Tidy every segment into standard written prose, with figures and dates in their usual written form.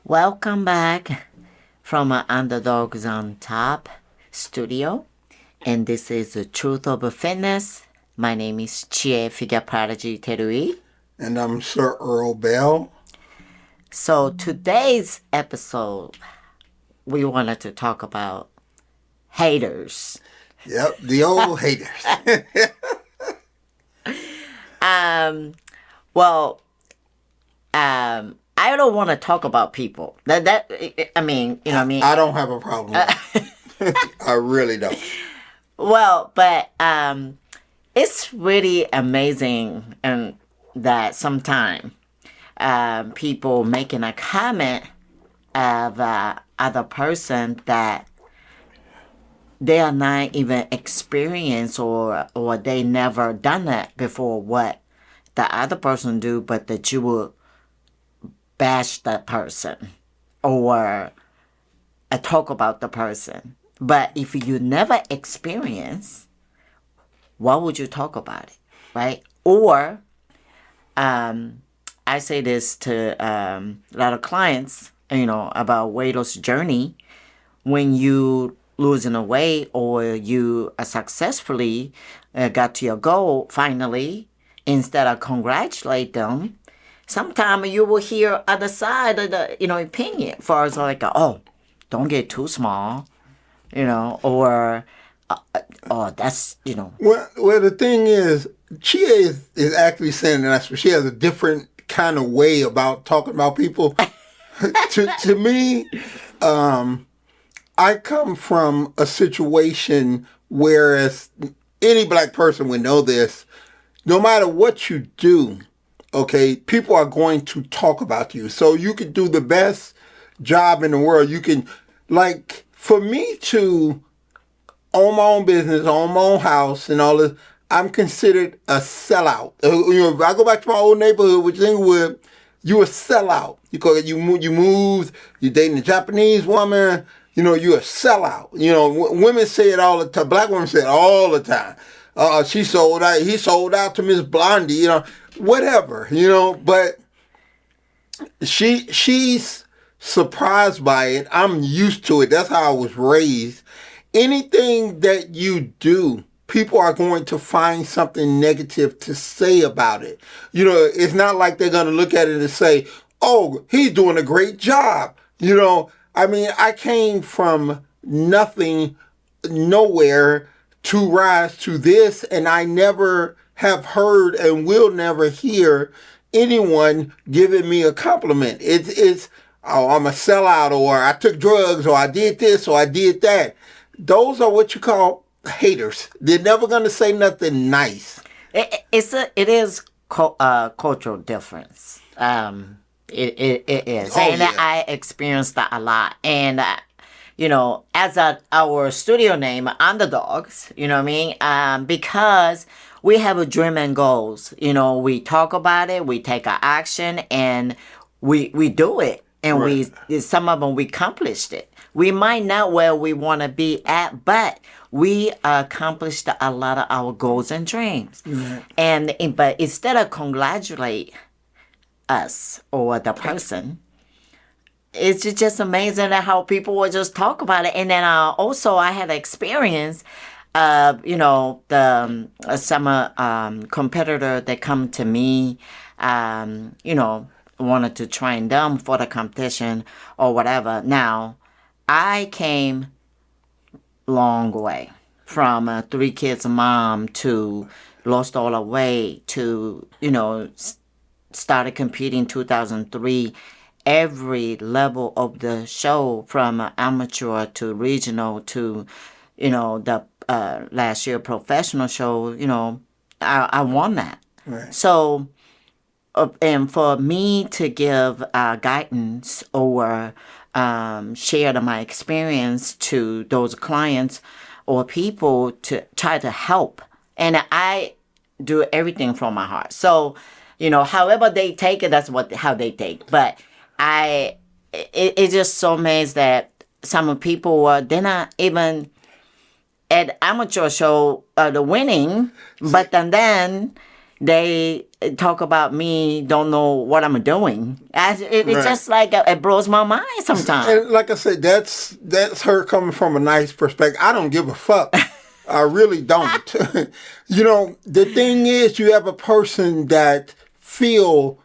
Welcome back from Underdogs on Top studio. And this is the Truth of Fitness. My name is Chie Figure Prodigy Terui. And I'm Sir Earl Bell. So today's episode, we wanted to talk about haters. Yep, the old haters. I don't want to talk about people. I mean, you know what I mean? I don't have a problem with it. I really don't. Well, but it's really amazing and that sometimes people making a comment of other person that they are not even experienced or they never done that before what the other person do, but that you will bash that person or talk about the person. But if you never experience, why would you talk about it, right? Or I say this to a lot of clients, about weight loss journey. When you losing a weight or you successfully got to your goal finally, instead of congratulate them, sometimes you will hear other side of the opinion, as far as like, oh, don't get too small, or oh, that's Well, the thing is, Chie is actually saying that she has a different kind of way about talking about people. to me, I come from a situation whereas any black person would know this. No matter what you do, okay, people are going to talk about you. So you could do the best job in the world. You can, like, for me to own my own business, own my own house and all this, I'm considered a sellout. If I go back to my old neighborhood, which is Inglewood, you're a sellout. You moved, you're dating a Japanese woman, you're a sellout. Women say it all the time. Black women say it all the time. She sold out. He sold out to Miss Blondie. Whatever. But she's surprised by it. I'm used to it. That's how I was raised. Anything that you do, people are going to find something negative to say about it. It's not like they're going to look at it and say, oh, he's doing a great job. I came from nothing, nowhere, to rise to this, and I never have heard and will never hear anyone giving me a compliment. It's oh, I'm a sellout, or I took drugs, or I did this, or I did that. Those are what you call haters. They're never going to say nothing nice. It is cultural difference. It is, and yeah. I experienced that a lot, and. As our studio name, Underdogs, because we have a dream and goals. We talk about it, we take an action, and we do it. And right. Some of them, we accomplished it. We might not where we want to be at, but we accomplished a lot of our goals and dreams. Mm-hmm. But instead of congratulate us or the person, it's just amazing how people will just talk about it. And then also I had experience of, some competitor that come to me, wanted to train them for the competition or whatever. Now, I came long way from a 3 kids mom to lost all the weight to, started competing 2003. Every level of the show, from amateur to regional to, the last year professional show, I won that. Right. So, and for me to give guidance or share my experience to those clients or people to try to help, and I do everything from my heart. So, however they take it, that's how they take. But it's just so amazed that some people they're not even at amateur show the winning, but then they talk about me, don't know what I'm doing. It's Right. just like it blows my mind sometimes. And like I said, that's her coming from a nice perspective. I don't give a fuck. I really don't. The thing is, you have a person that feel,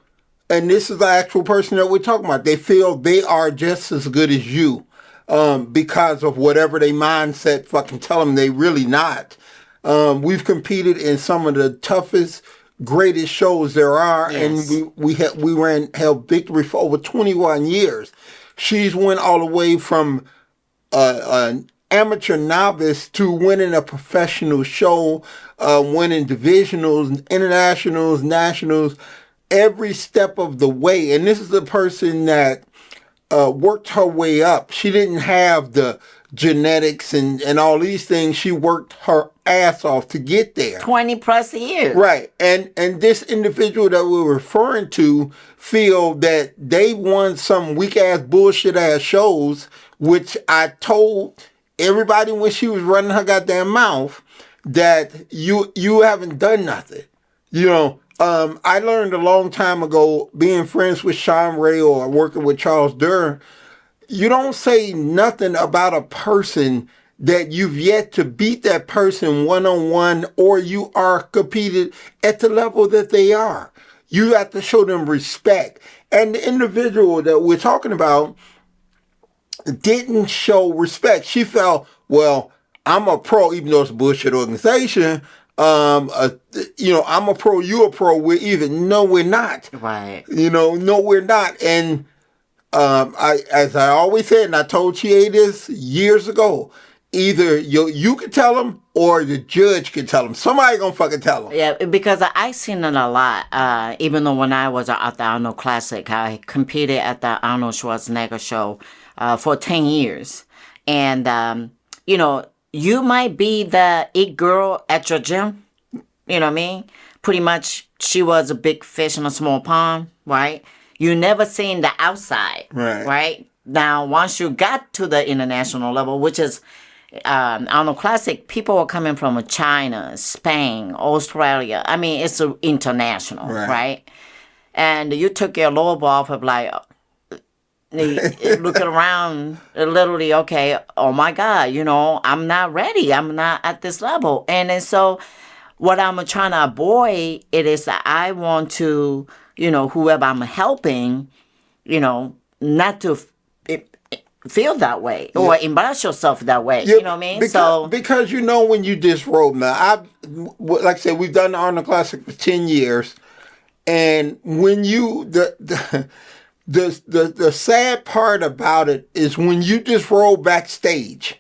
and this is the actual person that we're talking about. They feel they are just as good as you, because of whatever they mindset fucking tell them they really not. We've competed in some of the toughest, greatest shows there are, Yes. and we held victory for over 21 years. She's went all the way from an amateur novice to winning a professional show, winning divisionals, internationals, nationals, every step of the way. And this is the person that worked her way up. She didn't have the genetics and all these things. She worked her ass off to get there. 20 plus years. Right. And this individual that we're referring to feel that they won some weak ass bullshit ass shows, which I told everybody when she was running her goddamn mouth that you haven't done nothing. I learned a long time ago, being friends with Sean Ray or working with Charles Durr, you don't say nothing about a person that you've yet to beat that person one-on-one, or you are competed at the level that they are. You have to show them respect. And the individual that we're talking about didn't show respect. She felt, well, I'm a pro, even though it's a bullshit organization. I'm a pro, you a pro, we're even. No, we're not. Right. No, we're not. And as I always said, and I told Chie this years ago, either you can tell them or the judge can tell them. Somebody gonna fucking tell them. Yeah, because I seen it a lot. Even though when I was at the Arnold Classic, I competed at the Arnold Schwarzenegger show for 10 years. And, you might be the it girl at your gym. You know what I mean? Pretty much, she was a big fish in a small pond, right? You never seen the outside, right? Now, once you got to the international level, which is Arnold Classic, people are coming from China, Spain, Australia. I mean, it's international, right? And you took your lobe off of like, looking around, literally, okay, oh my God, I'm not ready. I'm not at this level. And then so what I'm trying to avoid, it is that I want to, whoever I'm helping, not to feel that way or embarrass yourself that way. Yeah, you know what I mean? Because when you disrobe now, like I said, we've done the Arnold Classic for 10 years, and when you the sad part about it is when you disrobe backstage,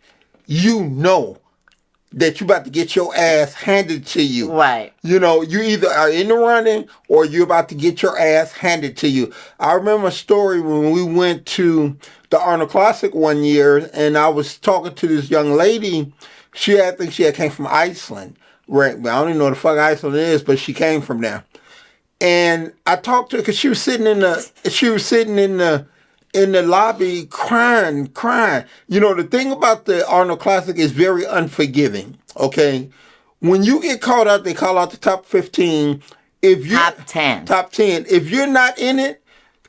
that you about to get your ass handed to you. Right. You either are in the running or you're about to get your ass handed to you. I remember a story when we went to the Arnold Classic one year, and I was talking to this young lady. I think she came from Iceland. Right. I don't even know what the fuck Iceland is, but she came from there. And I talked to her because she was sitting in the lobby crying. The thing about the Arnold Classic is very unforgiving. Okay, when you get called out, they call out the top 15. If you top 10. If you're not in it,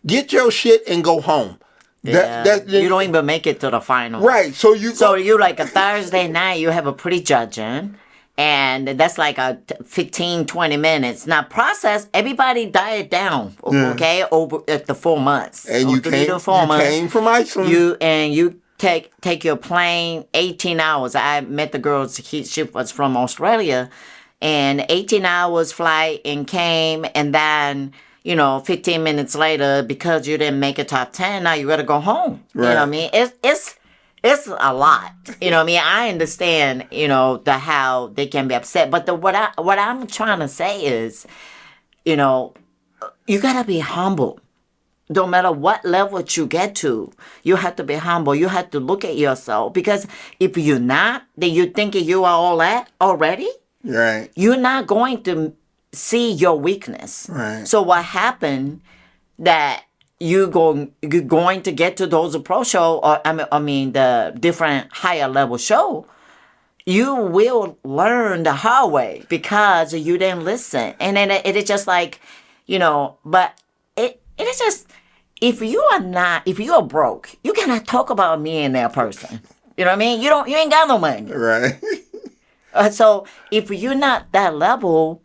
get your shit and go home. Yeah. You don't even make it to the final. Right. So you like a Thursday night, you have a pre-judging. And that's like a 15, 20 minutes. Now, process, everybody diet down, okay, over at the 4 months. And you came from Iceland. You take your plane 18 hours. I met the girl, she was from Australia, and 18 hours flight and came, and then, 15 minutes later, because you didn't make a top 10, now you got to go home. Right. You know what I mean? It's a lot. You know what I mean? I understand, the how they can be upset. But what I'm trying to say is, you gotta be humble. No matter what level you get to, you have to be humble. You have to look at yourself. Because if you're not, then you think you are all that already. Right. You're not going to see your weakness. Right. So what happened that you're going to get to those pro show, or the different higher level show, you will learn the hard way because you didn't listen. And then it is just like, but it is just, if you are broke, you cannot talk about me and that person. You know what I mean? You ain't got no money. Right. So if you're not that level,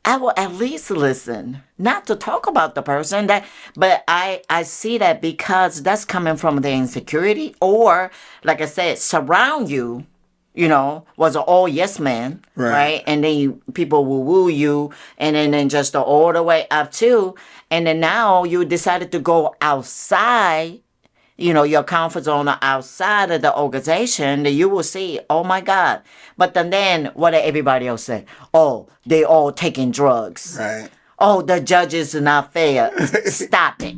I will at least listen, not to talk about the person but I see that because that's coming from the insecurity, or like I said, surround you, was an all yes man, right? And then people will woo you, and then just all the way up to, and then now you decided to go outside, your comfort zone outside of the organization, that you will see, oh my God. But then what did everybody else say? Oh, they all taking drugs. Right. Oh, the judges are not fair. Stop it.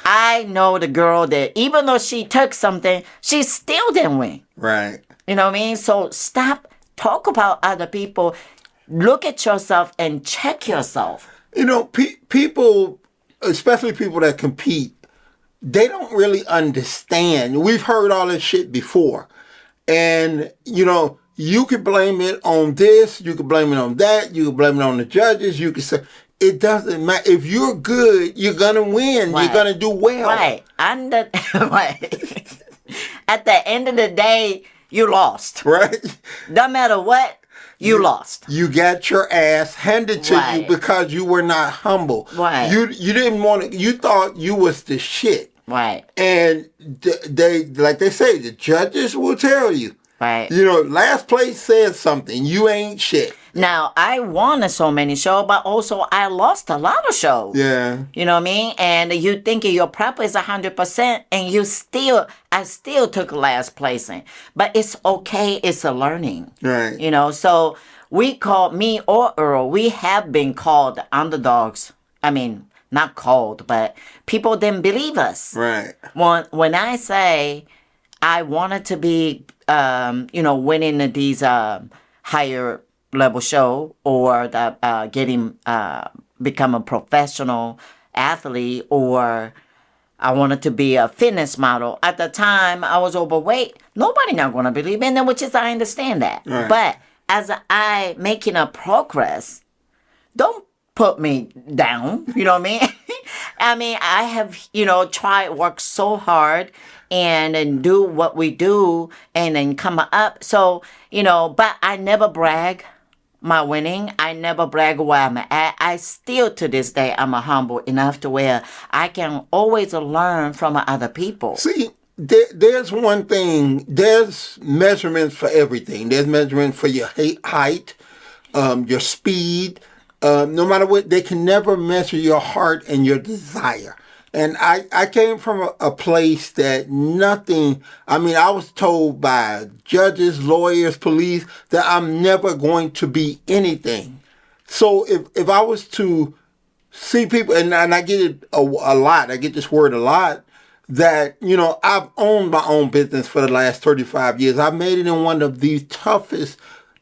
I know the girl that even though she took something, she still didn't win. Right. You know what I mean? So stop, talk about other people. Look at yourself and check yourself. People, especially people that compete, they don't really understand. We've heard all this shit before. And, you could blame it on this, you could blame it on that, you could blame it on the judges, you could say, it doesn't matter. If you're good, you're going to win. Right. You're going to do well. Right. Right. At the end of the day, you lost. Right. No matter what, you lost. You got your ass handed to you because you were not humble. Right. You didn't want to, you thought you was the shit. Right. And they, like they say, the judges will tell you. Right. Last place said something. You ain't shit. Now, I won so many shows, but also I lost a lot of shows. Yeah. You know what I mean? And you think your prep is 100%, and I still took last placing. But it's okay. It's a learning. Right. So we call, me or Earl, we have been called underdogs. I mean, not called, but people didn't believe us. Right. When I say I wanted to be, winning these higher level show, or become a professional athlete, or I wanted to be a fitness model. At the time, I was overweight. Nobody not going to believe in it, which is, I understand that. Right. But as I making a progress, don't put me down. You know what I mean? I mean, I have, tried, work so hard and do what we do and then come up. So, but I never brag my winning. I never brag where I'm at. I still, to this day, I'm humble enough to where I can always learn from other people. See, there's one thing. There's measurements for everything. There's measurements for your height, your speed. No matter what, they can never measure your heart and your desire. And I came from a place that I was told by judges, lawyers, police, that I'm never going to be anything. So if I was to see people, and I get it a lot, I get this word a lot, that, I've owned my own business for the last 35 years. I've made it in one of the toughest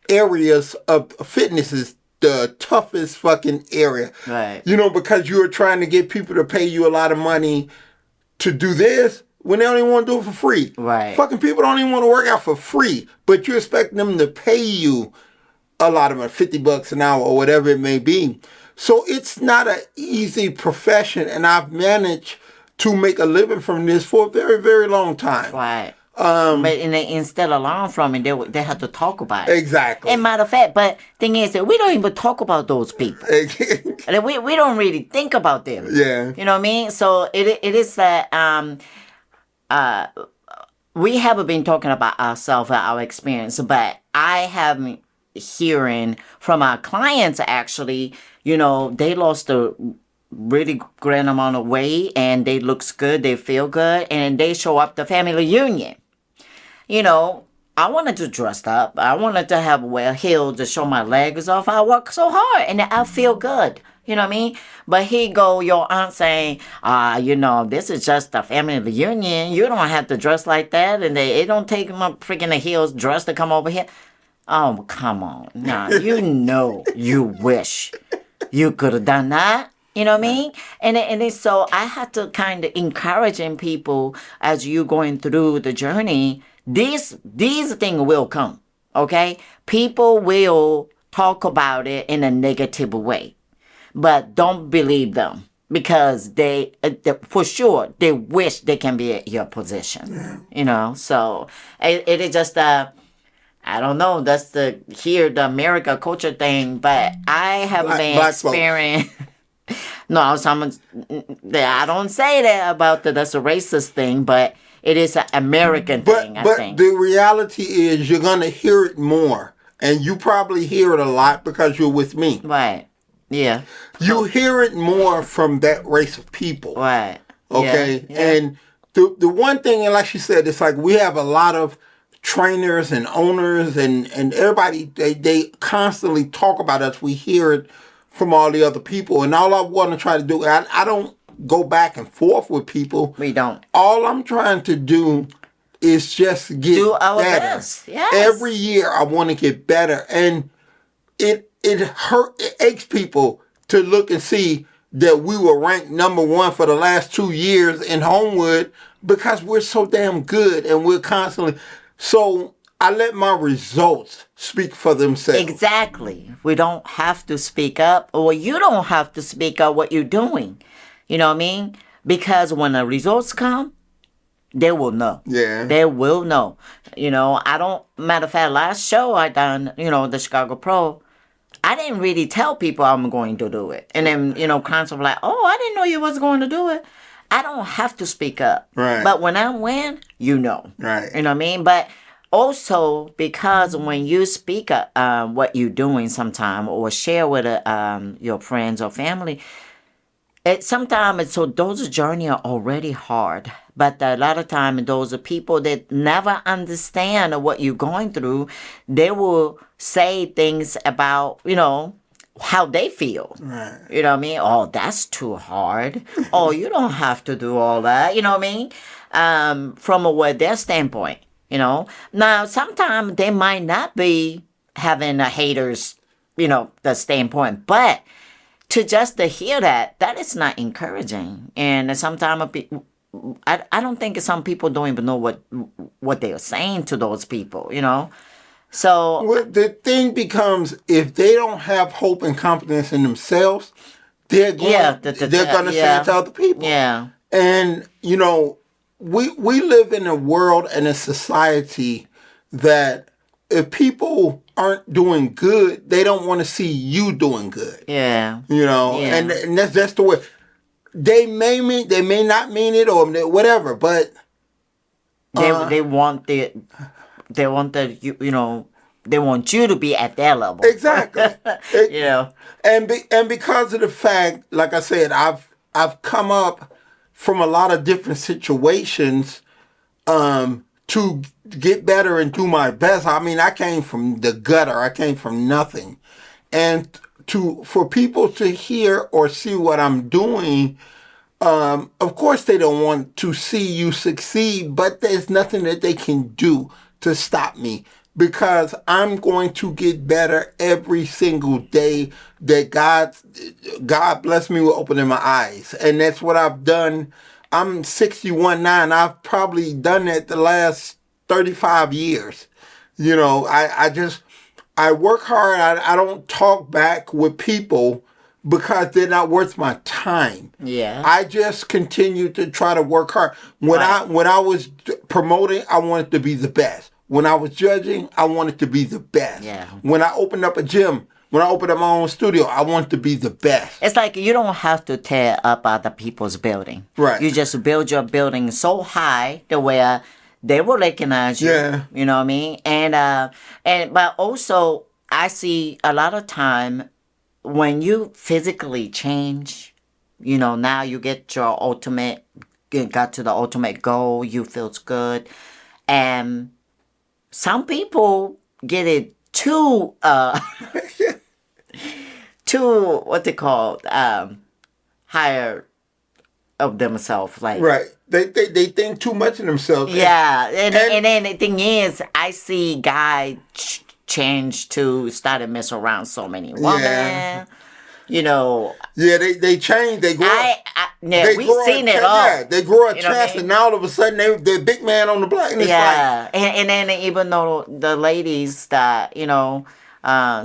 areas of fitness, the toughest fucking area. Right. Because you are trying to get people to pay you a lot of money to do this when they don't even want to do it for free. Right. Fucking people don't even want to work out for free, but you expect them to pay you a lot of money, $50 an hour or whatever it may be. So it's not an easy profession, and I've managed to make a living from this for a very, very long time. Right. But instead of learn from it, they have to talk about it. Exactly. And matter of fact, but thing is that we don't even talk about those people. we don't really think about them. Yeah. You know what I mean? So it is that we haven't been talking about ourselves and our experience, but I have been hearing from our clients, actually, they lost a really great amount of weight, and they looks good, they feel good, and they show up the family reunion. I wanted to dress up. I wanted to have well heeled to show my legs off. I work so hard and I feel good. You know what I mean? But here go your aunt saying, this is just a family reunion. You don't have to dress like that. And it don't take my freaking heels dress to come over here. Oh, come on. Nah, you wish you could have done that. You know what I mean? And so I had to kind of encouraging people as you going through the journey these things will come. Okay, people will talk about it in a negative way, but don't believe them because for sure they wish they can be at your position. You know, so it is just I don't know. That's the America culture thing, but I have been Black folks. experiencing. No, I don't say that about that's a racist thing, but it is an American thing. I But think. the reality is you're gonna hear it more, and you probably hear it a lot because you're with me. Right. Yeah. You hear it more from that race of people. Right. Okay. Yeah. Yeah. And the one thing, and like she said, it's like we have a lot of trainers and owners and everybody, they constantly talk about us. We hear it from all the other people. And all I want to try to do, I don't go back and forth with people. We don't. All I'm trying to do is just get Do our better. best. Yes. Every year I want to get better. And it aches people to look and see that we were ranked number 1 for the last 2 years in Homewood because we're so damn good and we're constantly. So I let my results speak for themselves. Exactly. We don't have to speak up, or you don't have to speak up what you're doing. You know what I mean? Because when the results come, they will know. Yeah. They will know. You know, matter of fact, last show I done, the Chicago Pro, I didn't really tell people I'm going to do it. And then, clients were like, oh, I didn't know you was going to do it. I don't have to speak up. Right. But when I win, you know. Right. You know what I mean? But also, because when you speak what you're doing sometime or share with your friends or family, sometimes those journeys are already hard. But a lot of time, those are people that never understand what you're going through. They will say things about, how they feel. Right. You know what I mean? Oh, that's too hard. Oh, you don't have to do all that. You know what I mean? From their standpoint, Now, sometimes they might not be having haters, the standpoint, but to hear that is not encouraging. And sometimes I don't think some people don't even know what they are saying to those people, So Well, the thing becomes if they don't have hope and confidence in themselves, they're going to say it to other people. Yeah. And we live in a world and a society that if people aren't doing good, they don't want to see you doing good. Yeah. And that's the way. They may not mean it or whatever, but they want they want you to be at their level. Exactly. And because of the fact, like I said, I've come up from a lot of different situations to get better and do my best. I mean, I came from the gutter. I came from nothing. And for people to hear or see what I'm doing, of course they don't want to see you succeed, but there's nothing that they can do to stop me because I'm going to get better every single day that God bless me with opening my eyes. And that's what I've done. I'm 61 now, and I've probably done that the last 35 years. I work hard. I don't talk back with people because they're not worth my time. Yeah. I just continue to try to work hard. When I was promoting, I wanted to be the best. When I was judging, I wanted to be the best. Yeah. When I opened up a gym, when I opened up my own studio, I wanted to be the best. It's like you don't have to tear up other people's building. Right. You just build your building so high to where they will recognize you. Yeah. You know what I mean? But also I see a lot of time when you physically change, now you got to the ultimate goal, you feels good. And some people get it too what they call higher of themselves, like Right. They think too much of themselves. yeah. And then the thing is, I see guys change to start to mess around so many women. Yeah. You know, Yeah, they change. They grow. yeah, They we've grow seen a it all. yeah. They grow a You know what I chance, and mean? now all of a sudden they're big man on the block, and it's like, Yeah, and then even though the ladies that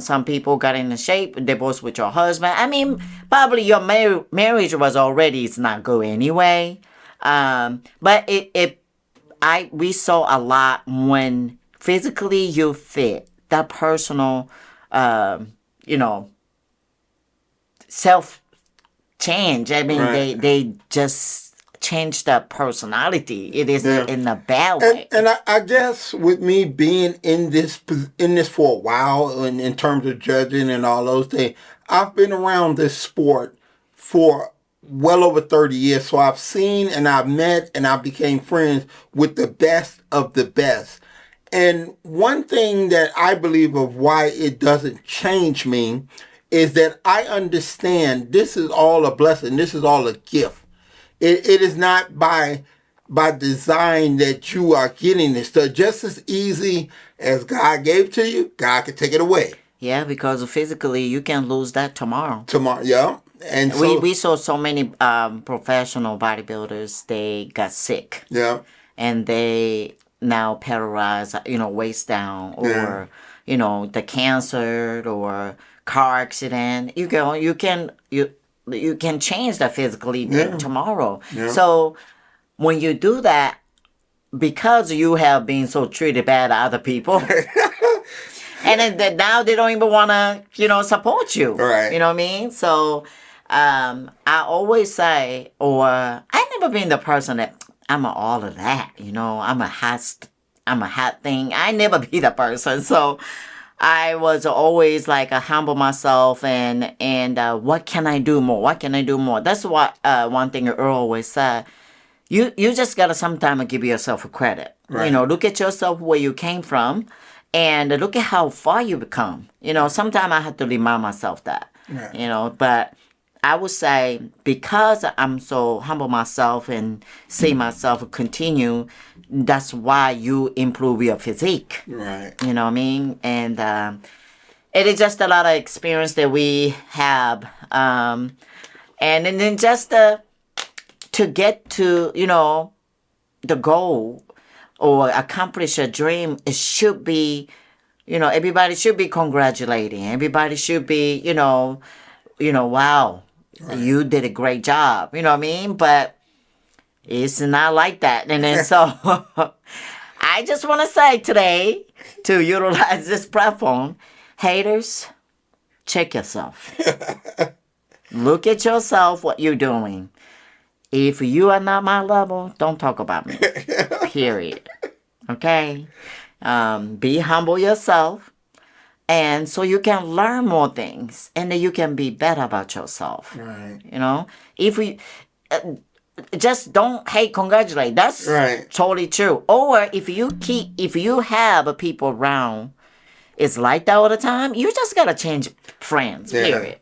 some people got into shape, divorced with your husband. I mean, probably your marriage was already it's not good anyway. But we saw a lot when physically you fit that personal, you know, self change. I mean, right. they just change the personality. It is Yeah. in a bad And way. I guess with me being in this for a while, in terms of judging and all those things, I've been around this sport for well over 30 years. So I've seen and I've met and I became friends with the best of the best. And one thing that I believe of why it doesn't change me is that I understand this is all a blessing. This is all a gift. It is not by design that you are getting this stuff. Just as easy as God gave to you, God can take it away Yeah, because physically you can lose that tomorrow. tomorrow. Yeah, and so We saw so many professional bodybuilders. They got sick yeah, and they now paralyzed. Waist down yeah, or the cancer or car accident. You can change that physically yeah, tomorrow. yeah. So when you do that, because you have been so treated bad by other people, and now they don't even want to, support you. Right. You know what I mean? So I always say, or I never been the person that I'm all of that. I'm a hot thing. I never be the person. So I was always like humble myself and what can I do more? What can I do more? That's what one thing Earl always said. You just gotta sometimes give yourself a credit. Right. Look at yourself where you came from, and look at how far you become. Sometimes I have to remind myself that. Right. But I would say because I'm so humble myself and see myself continue, that's why you improve your physique. Right. You know what I mean? And it is just a lot of experience that we have, and then just to get to the goal or accomplish a dream, it should be everybody should be congratulating, everybody should be wow, Right. you did a great job, you know what I mean? But it's not like that. And then so I just want to say today, to utilize this platform, haters, check yourself. Look at yourself, what you're doing. If you are not my level, don't talk about me. Period. Okay? Be humble yourself. And so you can learn more things. And then you can be better about yourself. Right. If we just don't hate, congratulate. That's Right. totally true. Or if you have people around, it's like that all the time, you just got to change friends, Yeah. period.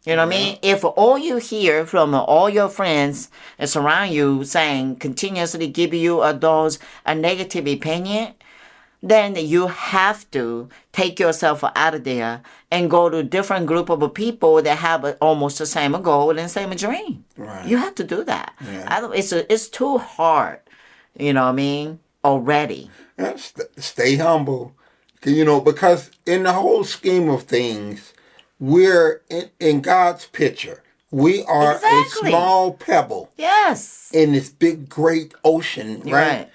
You know what I mean? If all you hear from all your friends that surround you saying continuously give you a negative opinion, then you have to take yourself out of there and go to a different group of people that have almost the same goal and same dream. Right. You have to do that. Yeah. It's too hard. You know what I mean? Already. Yeah, stay humble. Because in the whole scheme of things, we're in God's picture. We are Exactly. a small pebble Yes. in this big, great ocean, right?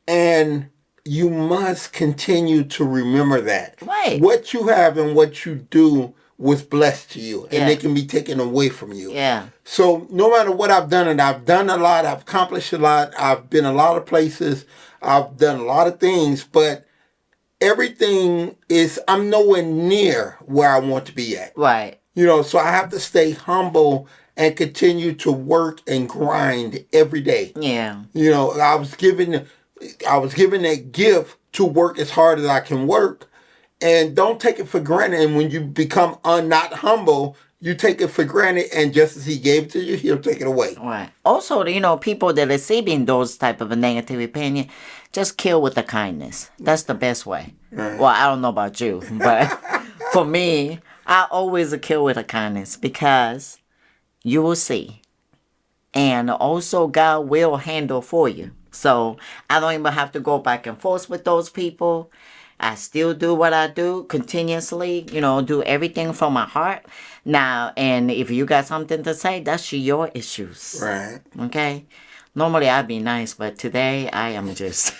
And you must continue to remember that. Right. What you have and what you do was blessed to you, and Yeah. they can be taken away from you. Yeah. So no matter what I've done, and I've done a lot, I've accomplished a lot, I've been a lot of places, I've done a lot of things, but everything I'm nowhere near where I want to be at. Right. So I have to stay humble and continue to work and grind every day. Yeah. I was given that gift to work as hard as I can work, and don't take it for granted. And when you become not humble, you take it for granted, and just as he gave it to you, he'll take it away. Right. Also, people that are receiving those type of a negative opinion, just kill with the kindness. That's the best way. Right. Well, I don't know about you, but for me, I always kill with a kindness because you will see. And also, God will handle for you. So I don't even have to go back and forth with those people. I still do what I do continuously, do everything from my heart. Now, and if you got something to say, that's your issues. Right. Okay? Normally I'd be nice, but today I am just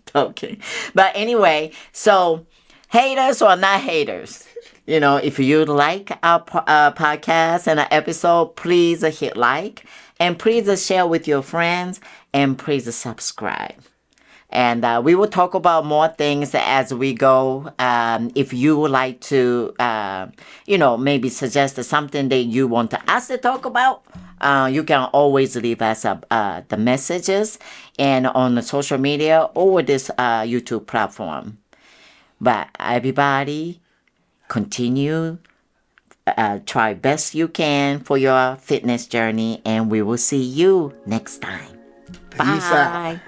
talking. But anyway, so haters or not haters, if you like our podcast and our episode, please hit like and please share with your friends and please subscribe. And we will talk about more things as we go. If you would like to, maybe suggest something that you want us to talk about, you can always leave us the messages and on the social media or this YouTube platform. But everybody, continue, try best you can for your fitness journey, and we will see you next time. Peace out. Bye.